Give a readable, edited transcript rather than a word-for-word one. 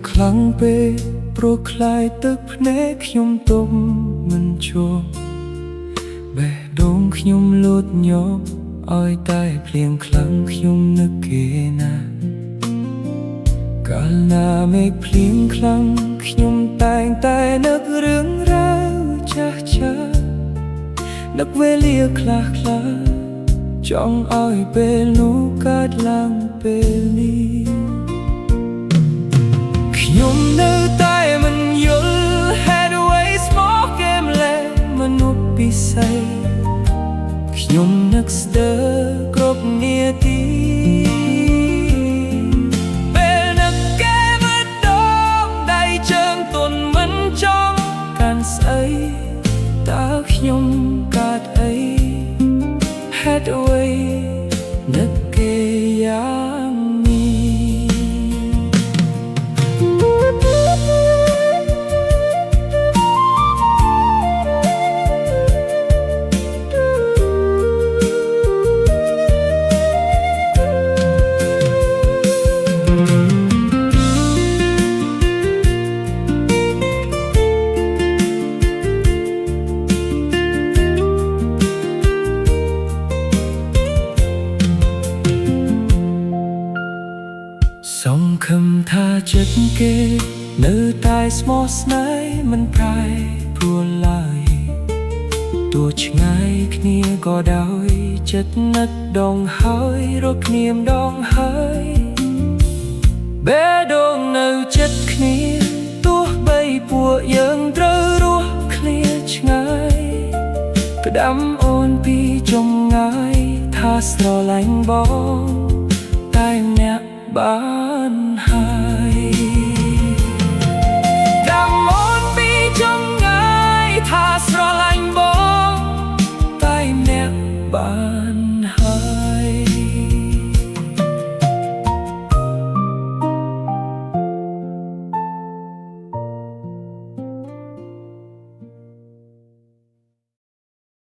ខ្លាំងពេកព្រោះខ្លាយទឹកភ្នែកខ្ញុំទុំមិនជួបបេះដូងខ្ញុំលូតញប់ឲ្យតែភ្លៀងខ្លាំងខ្ញុំនឹកគេណាកាលណាមេឃភ្លៀងខ្លាំងខ្ញុំតែងតែនឹករឿងរ៉ាវចាស់ចាស់នឹកវេលាខ្លះខ្លះចង់ឲ្យពេលនោះកើតឡើងពេលនេះខ្ញុំនៅតែមិនយល់ហេតុអ្វីស្មោះគេម្លេះមនុស្សពិសេសខ្ញុំនឹកស្ទើរគ្រប់នាទីពេលនឹកគេម្ដងដៃជើងទន់មិនចង់កាន់ស្អីតើខ្ញុំកើតអីហេតុអ្វីនឹកគេយ៉ាងសង្ឃឹមថាចិត្តគេនៅតែស្មោះស្នេហ៍មិនប្រែប្រួលឡើយទោះឆ្ងាយគ្នាក៏ដោយចិត្តនឹកដងហើយរកគ្នាម្ដងហើយបេះដូងនៅចិត្តគ្នាទោះបីពួកយើងត្រូវរស់ឃ្លាឆ្ងាយផ្ដាំអូនពីចម្ងាយថាស្រឡាញ់បង